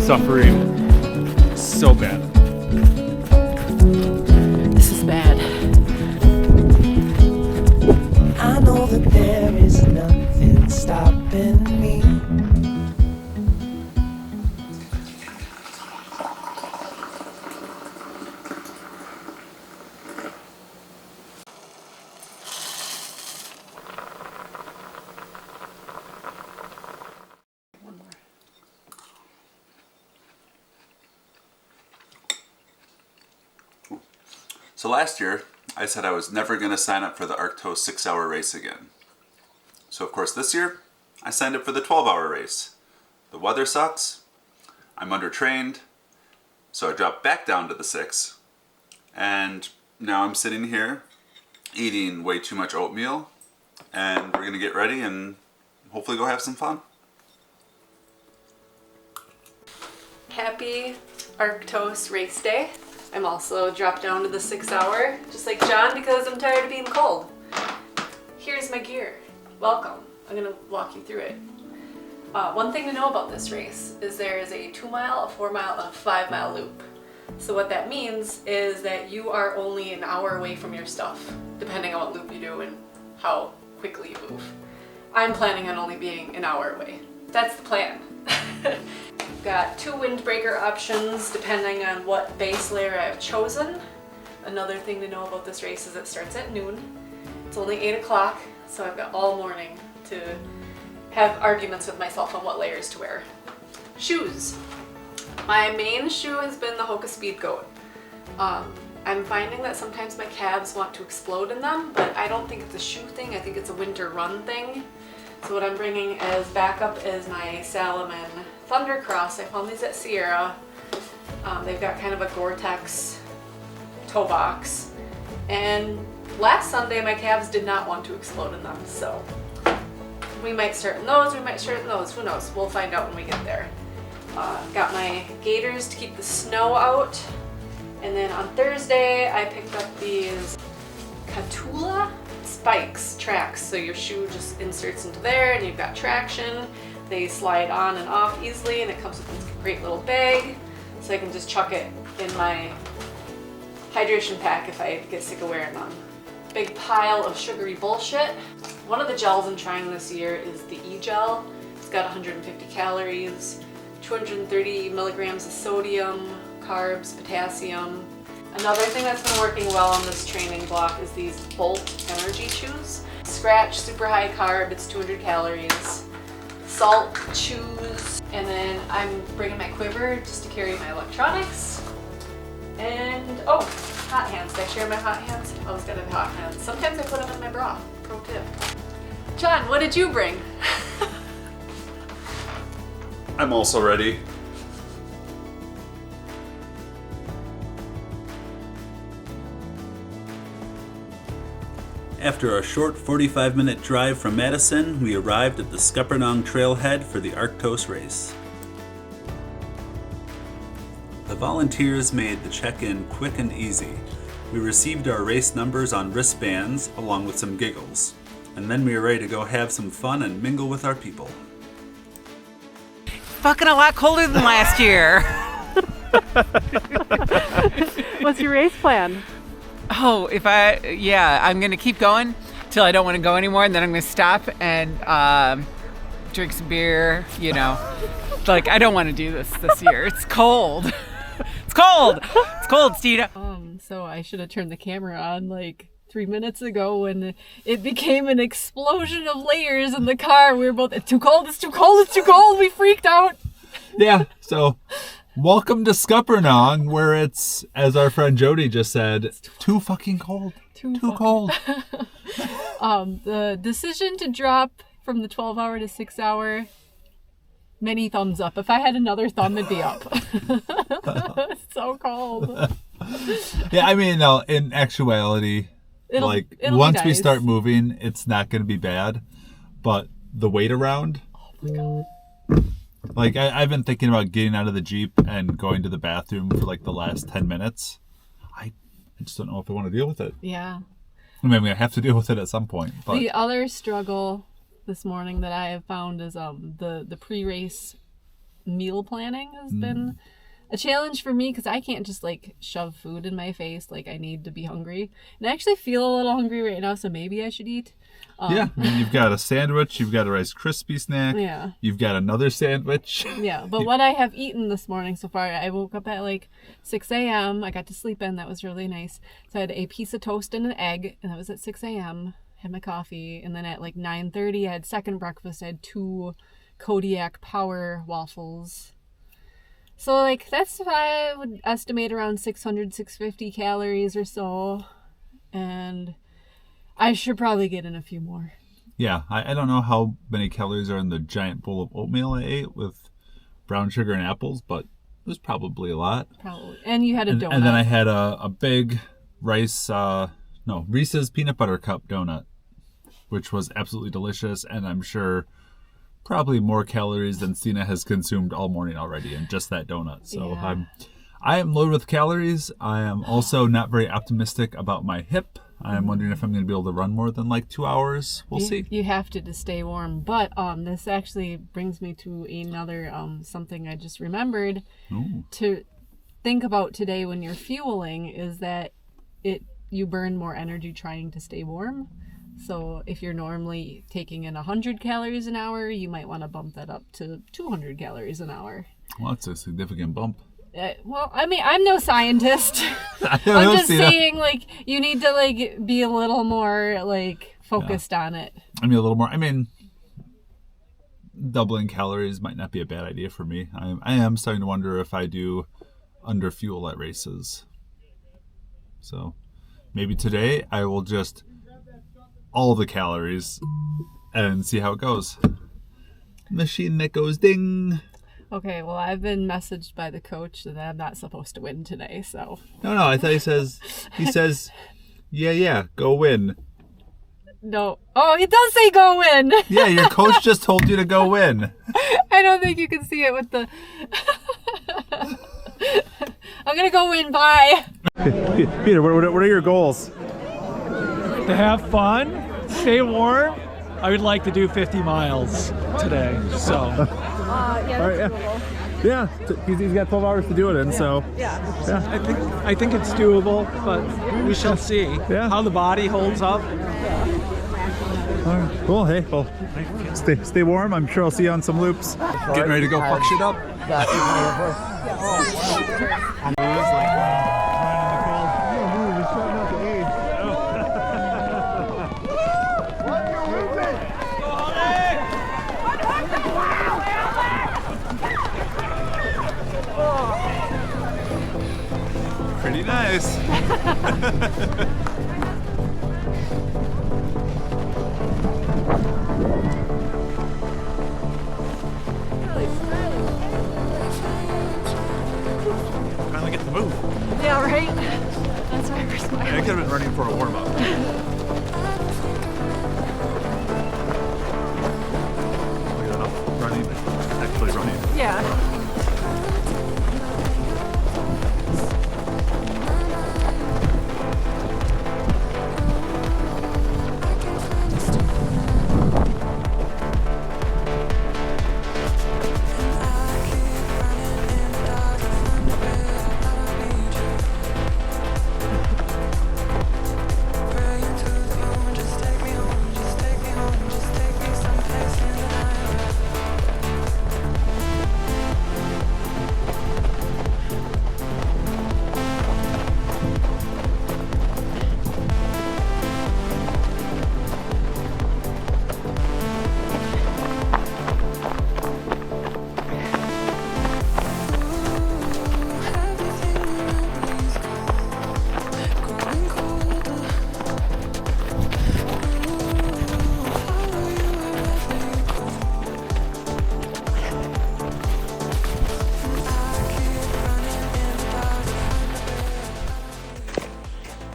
suffering so bad. This is bad. I know that there is nothing stopping me. So last year, I said I was never going to sign up for the ARKTOS 6-hour race again. So of course this year, I signed up for the 12-hour race. The weather sucks, I'm undertrained, so I dropped back down to the 6. And now I'm sitting here eating way too much oatmeal, and we're going to get ready and hopefully go have some fun. Happy ARKTOS race day. I'm also dropped down to the 6-hour, just like John, because I'm tired of being cold. Here's my gear. Welcome. I'm gonna walk you through it. One thing to know about this race is there is a 2-mile, a 4-mile, and a 5-mile loop. So what that means is that you are only an hour away from your stuff, depending on what loop you do and how quickly you move. I'm planning on only being an hour away. That's the plan. Got 2 windbreaker options depending on what base layer I've chosen. Another thing to know about this race is it starts at noon. It's only 8 o'clock, so I've got all morning to have arguments with myself on what layers to wear. Shoes. My main shoe has been the Hoka Speed Goat. I'm finding that sometimes my calves want to explode in them, but I don't think it's a shoe thing, I think it's a winter run thing. So what I'm bringing as backup is my Salomon Thundercross. I found these at Sierra. They've got kind of a Gore-Tex toe box. And last Sunday my calves did not want to explode in them, so we might start in those, we might start in those, who knows, we'll find out when we get there. Got my gaiters to keep the snow out. And then on Thursday I picked up these Catula spikes, tracks, so your shoe just inserts into there and you've got traction. They slide on and off easily and it comes with this great little bag, so I can just chuck it in my hydration pack if I get sick of wearing them. Big pile of sugary bullshit. One of the gels I'm trying this year is the E-gel. It's got 150 calories, 230 milligrams of sodium, carbs, potassium. Another thing that's been working well on this training block is these Bolt energy chews. Scratch, super high carb, it's 200 calories. Salt chews, and then I'm bringing my quiver just to carry my electronics. And oh, hot hands. Did I share my hot hands? I always gotta have hot hands. Sometimes I put them in my bra. Pro tip. John, what did you bring? I'm also ready. After a short 45-minute drive from Madison, we arrived at the Scuppernong trailhead for the ARKTOS race. The volunteers made the check-in quick and easy. We received our race numbers on wristbands along with some giggles. And then we were ready to go have some fun and mingle with our people. Fucking a lot colder than last year. What's your race plan? Oh, I'm going to keep going till I don't want to go anymore, and then I'm going to stop and drink some beer, you know. Like, I don't want to do this year. It's cold. It's cold. It's cold, Steve. So I should have turned the camera on like 3 minutes ago when it became an explosion of layers in the car. We were both, it's too cold, it's too cold, it's too cold. We freaked out. Yeah, so welcome to Scuppernong, where it's, as our friend Jody just said, too fucking cold. Too cold. The decision to drop from the 12-hour to 6-hour, many thumbs up. If I had another thumb, it'd be up. It's so cold. Yeah, I mean, no, in actuality, It'll once be we nice. start moving, it's not going to be bad. But the wait around, Oh my God. like I've been thinking about getting out of the Jeep and going to the bathroom for like the last 10 minutes. I just don't know if I want to deal with it. Yeah. I mean, I'm going to have to deal with it at some point. But The other struggle this morning that I have found is the pre-race meal planning has been a challenge for me because I can't just like shove food in my face. Like I need to be hungry, and I actually feel a little hungry right now, so maybe I should eat. Yeah, I mean, you've got a sandwich, you've got a Rice Krispie snack, Yeah. you've got another sandwich. Yeah, but what I have eaten this morning so far, I woke up at like 6 a.m. I got to sleep in. That was really nice. So I had a piece of toast and an egg, and that was at 6 a.m. Had my coffee, and then at like 9:30, I had second breakfast. I had 2 Kodiak Power waffles. So like that's I would estimate around 600, 650 calories or so, and I should probably get in a few more. Yeah, I don't know how many calories are in the giant bowl of oatmeal I ate with brown sugar and apples, but it was probably a lot. Probably. And you had a donut. And then I had a big Reese's peanut butter cup donut, which was absolutely delicious, and I'm sure probably more calories than Sina has consumed all morning already in just that donut. So Yeah. I am loaded with calories. I am also not very optimistic about my hip. I'm wondering if I'm going to be able to run more than like 2 hours. We'll see. You have to stay warm. But this actually brings me to another something I just remembered to think about today when you're fueling is that you burn more energy trying to stay warm. So if you're normally taking in 100 calories an hour, you might want to bump that up to 200 calories an hour. Well, that's a significant bump. Well, I mean, I'm no scientist. I'm I'm just saying, like, you need to, like, be a little more, like, focused on it. Doubling calories might not be a bad idea for me. I am starting to wonder if I do under fuel at races. So maybe today I will just all the calories and see how it goes. Machine that goes ding. Okay, well, I've been messaged by the coach that I'm not supposed to win today, so. No, I thought he says, yeah, go win. No. Oh, it does say go win. Yeah, your coach just told you to go win. I don't think you can see it with the. I'm gonna go win. Bye. Peter, what are your goals? To have fun, stay warm. I would like to do 50 miles today, so. Yeah, he's got 12 hours to do it in, so. I think it's doable, but we shall see how the body holds up. All right, cool. Hey, well, stay warm. I'm sure I'll see you on some loops. Getting ready to go fuck shit up. Pretty nice. Finally get to move. Yeah, right. That's why we're smiling. I could have been running for a warm-up. We got enough running, actually running. Yeah.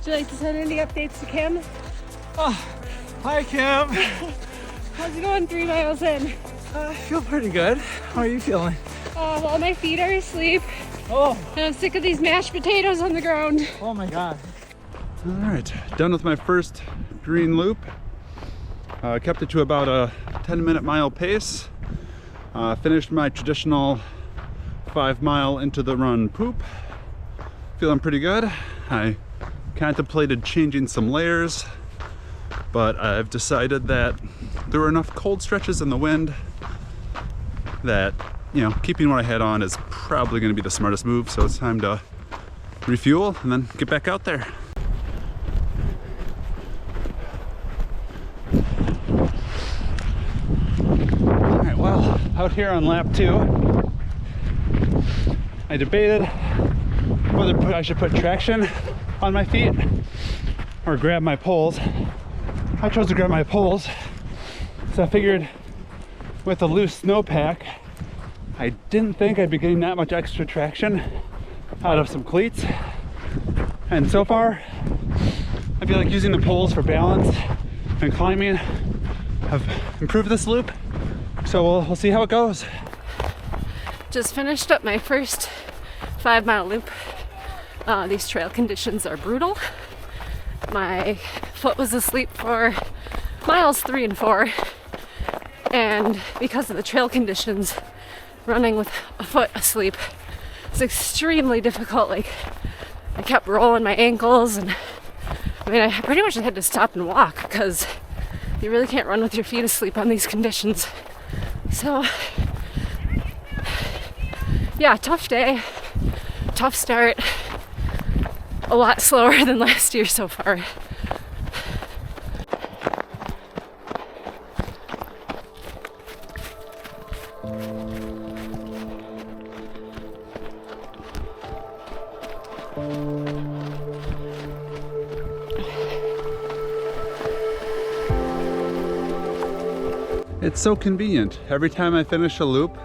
Would you like to send any updates to Kim? Hi, Kim. How's it going 3 miles in? I feel pretty good. How are you feeling? Well, my feet are asleep. Oh, And I'm sick of these mashed potatoes on the ground. oh my God. All right, done with my first green loop. Kept it to about a 10-minute mile pace. Finished my traditional 5 mile into the run poop. Feeling pretty good. I contemplated changing some layers, but I've decided that there were enough cold stretches in the wind that, you know, keeping what I had on is probably going to be the smartest move. So it's time to refuel and then get back out there. All right, well, out here on lap 2, I debated whether I should put traction on my feet or grab my poles. I chose to grab my poles, so I figured with a loose snowpack, I didn't think I'd be getting that much extra traction out of some cleats. And so far, I feel like using the poles for balance and climbing have improved this loop. So we'll see how it goes. Just finished up my first 5 mile loop. These trail conditions are brutal. My foot was asleep for miles 3 and 4. And because of the trail conditions, running with a foot asleep is extremely difficult. Like, I kept rolling my ankles, and I mean, I pretty much had to stop and walk because you really can't run with your feet asleep on these conditions. So, yeah, tough day, tough start, a lot slower than last year so far. It's so convenient. Every time I finish a loop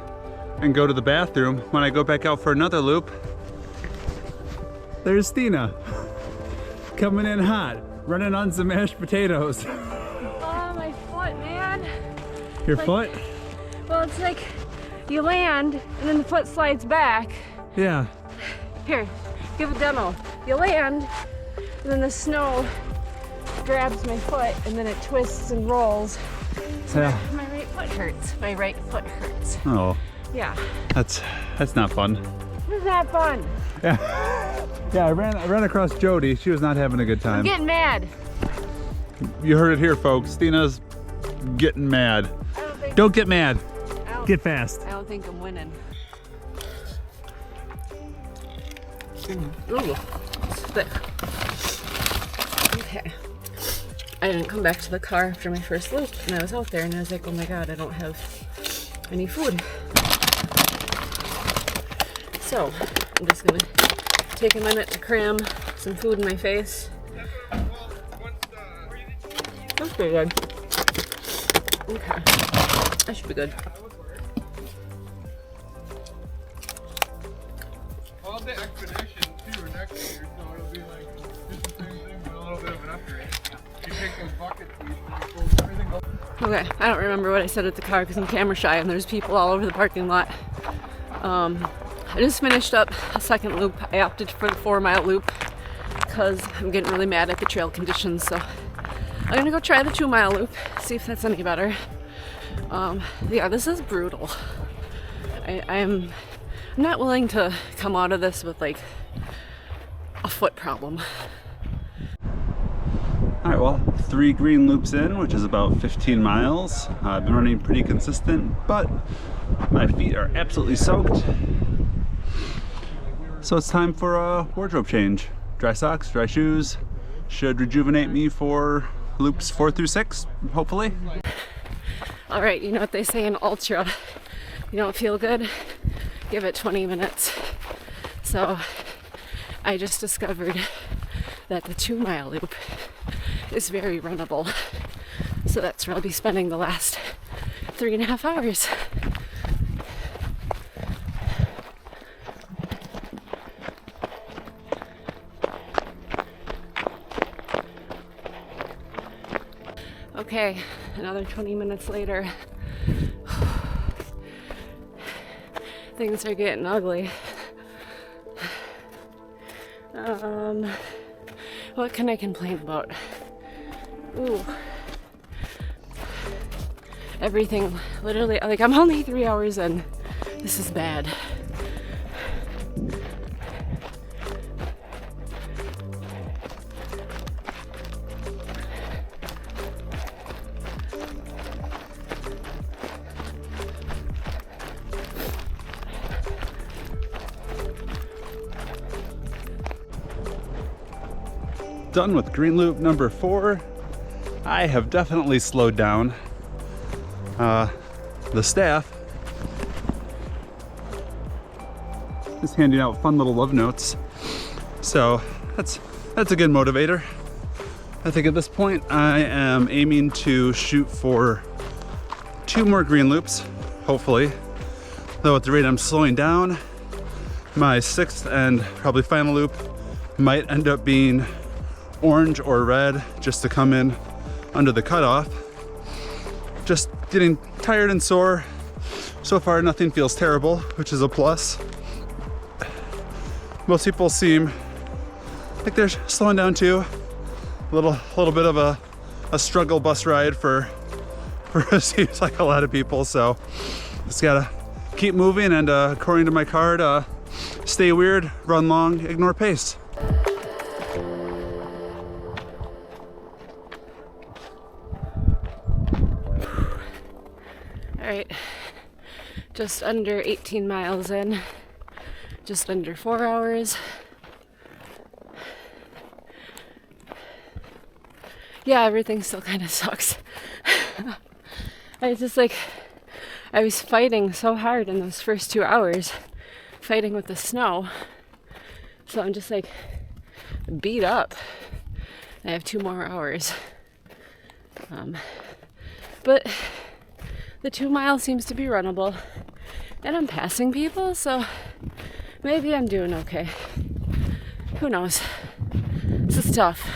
and go to the bathroom, when I go back out for another loop, there's Stina coming in hot, running on some mashed potatoes. Oh, my foot, man. Your foot? Well, it's like you land and then the foot slides back. Yeah. Here, give a demo. You land and then the snow grabs my foot and then it twists and rolls. Yeah. My right foot hurts. My right foot hurts. Oh, Yeah. that's not fun. Isn't that fun? Yeah, I ran across Jody. She was not having a good I'm time. getting mad. You heard it here, folks. Stina's getting mad. Don't get mad. Get fast. I don't think I'm winning. Ooh, it's thick. Okay. I didn't come back to the car after my first loop, and I was out there and I was like, oh my god, I don't have any food. So, I'm just gonna take a minute to cram some food in my face. That's pretty good. Okay. That should be good. All the expedition too next year, so it'll be like just the same thing, but a little bit of an upgrade. You take those bucket seats and you pull everything up. Okay, I don't remember what I said at the car because I'm camera shy and there's people all over the parking lot. I just finished up a second loop. I opted for the 4 mile loop because I'm getting really mad at the trail conditions. So I'm gonna go try the 2 mile loop, see if that's any better. Yeah, this is brutal. I'm not willing to come out of this with like a foot problem. All right, well, 3 green loops in, which is about 15 miles. I've been running pretty consistent, but my feet are absolutely soaked. So it's time for a wardrobe change. Dry socks, dry shoes. Should rejuvenate me for loops 4 through 6, hopefully. All right, you know what they say in ultra, you don't feel good, give it 20 minutes. So I just discovered that the 2 mile loop is very runnable. So that's where I'll be spending the last 3.5 hours. Okay, another 20 minutes later. Things are getting ugly. What can I complain about? Ooh. Everything, literally, like I'm only 3 hours in. This is bad. done with green loop number 4. I have definitely slowed down. The staff is handing out fun little love notes, so that's a good motivator. I think at this point I am aiming to shoot for 2 more green loops, hopefully. Though at the rate I'm slowing down, my 6th and probably final loop might end up being orange or red just to come in under the cutoff. Just getting tired and sore. So far nothing feels terrible, which is a plus. Most people seem like they're slowing down too. A little bit of a struggle bus ride for it seems like a lot of people, so just gotta keep moving and according to my card, stay weird, run long, ignore pace. All right, just under 18 miles in, just under 4 hours. Yeah, everything still kind of sucks. I was fighting so hard in those first 2 hours, fighting with the snow. So I'm just like beat up. I have 2 more hours. But the 2 miles seems to be runnable, and I'm passing people, so maybe I'm doing okay. Who knows? This is tough.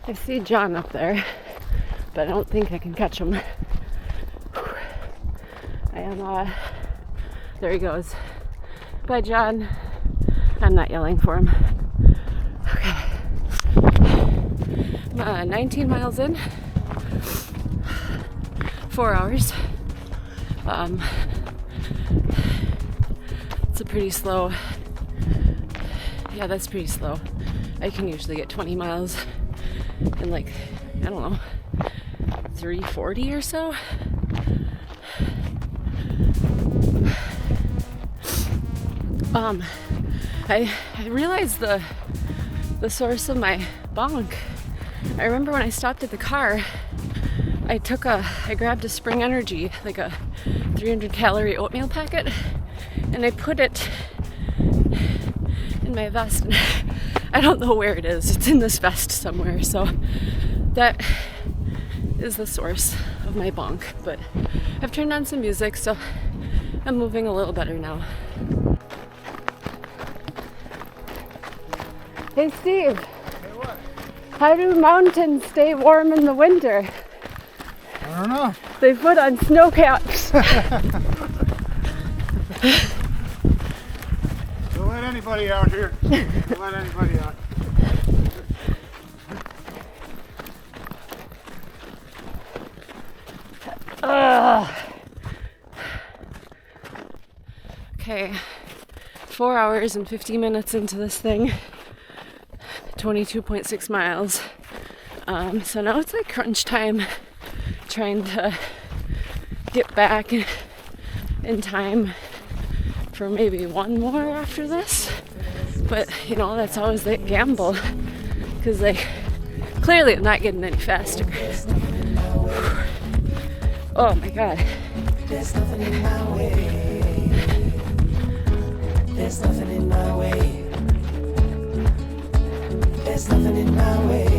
I see John up there, but I don't think I can catch him. I am, there he goes. Bye, John. I'm not yelling for him. Okay. I'm 19 miles in. 4 hours. It's a pretty slow. Yeah, that's pretty slow. I can usually get 20 miles in like, I don't know, 3:40 or so. I realized the source of my bonk. I remember when I stopped at the car, I grabbed a Spring Energy, like a 300 calorie oatmeal packet, and I put it in my vest. And I don't know where it is. It's in this vest somewhere. So that is the source of my bonk. But I've turned on some music, so I'm moving a little better now. Hey Steve. Hey, what? How do mountains stay warm in the winter? I don't know. They put on snow caps. Don't let anybody out here. Don't let anybody out. Okay, 4 hours and 50 minutes into this thing. 22.6 miles. So now it's like crunch time, trying to get back in time for maybe one more after this. But you know, that's always the gamble, because like clearly I'm not getting any faster. Oh my god. There's nothing in my way. There's nothing in my way. There's nothing in my way.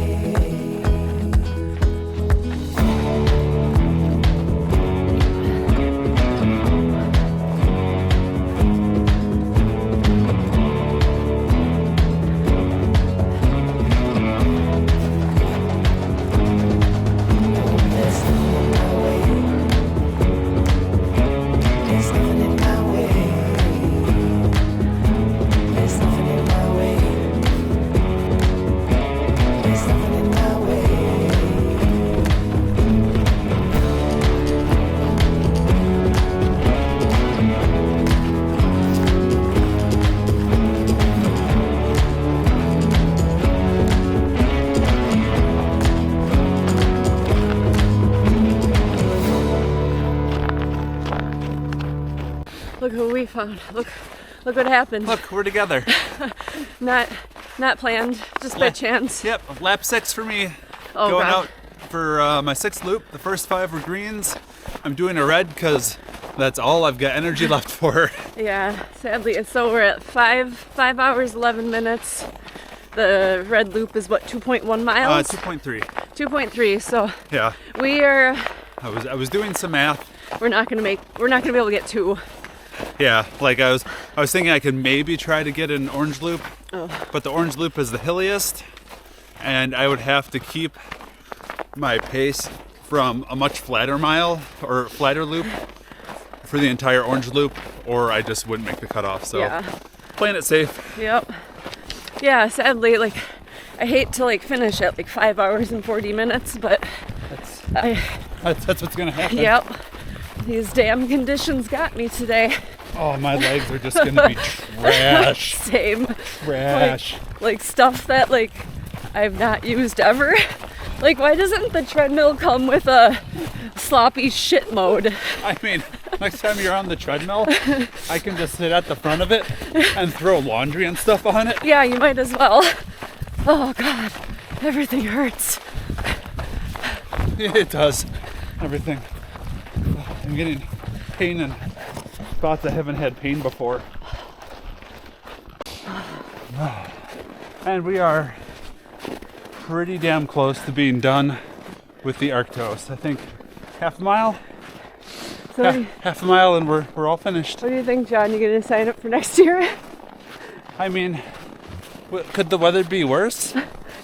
Look who we found. Look what happened. Look, we're together. Not Not planned, just by chance. Yep, lap 6 for me. Oh, Going God. out for my 6th loop. The first 5 were greens. I'm doing a red because that's all I've got energy left for. Yeah, sadly. So we're at 5 hours, 11 minutes. The red loop is what, 2.1 miles? 2.3. 2.3, so Yeah, we are, I was doing some math. we're not gonna be able to get 2. Yeah, like I was thinking I could maybe try to get an orange loop, but the orange loop is the hilliest, and I would have to keep my pace from a much flatter mile or flatter loop for the entire orange loop, or I just wouldn't make the cutoff. So Yeah. playing it safe. Yep. Yeah, sadly, like, I hate to like finish at like 5 hours and 40 minutes, but That's what's gonna happen. yep, these damn conditions got me today. Oh, my legs are just gonna be trash. Same. Trash. Like stuff that like I've not used ever. Like, why doesn't the treadmill come with a sloppy shit mode? I mean, next time you're on the treadmill, I can just sit at the front of it and throw laundry and stuff on it. Yeah, you might as well. Oh God, everything hurts. It does. Everything. I'm getting pain in spots I haven't had pain before. And we are pretty damn close to being done with the ARKTOS. I think half a mile? So what do Half a mile and we're all finished. you think, John? You gonna sign up for next year? I mean, could the weather be worse?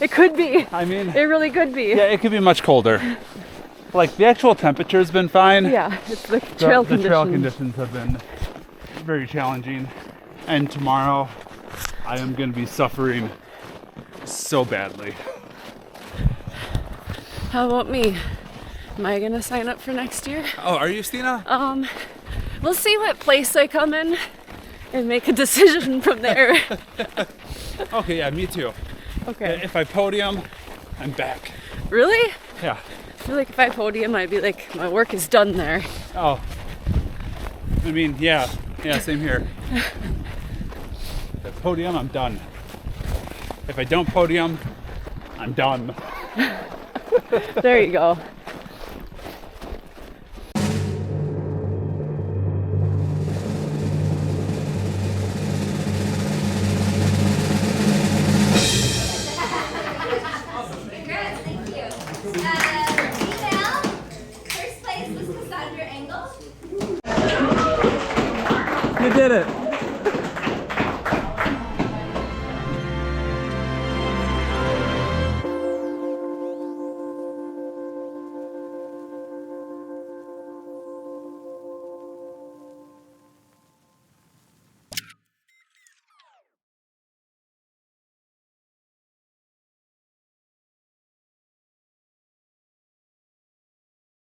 It could be. I mean, It really could be. yeah, it could be much colder. Like, the actual temperature's been fine. Yeah, it's the trail The trail conditions. conditions have been very challenging. And tomorrow, I am going to be suffering so badly. How about me? Am I gonna sign up for next year? Oh, are you, Stina? We'll see what place I come in and make a decision from there. Okay, yeah, me too. Okay. If I podium, I'm back. Really? Yeah. I feel like if I podium, I'd be like, my work is done there. Oh. I mean, yeah, same here. If I podium, I'm done. If I don't podium, I'm done. There you go. Congrats, thank you. Email, first place was Cassandra Engel. You did it.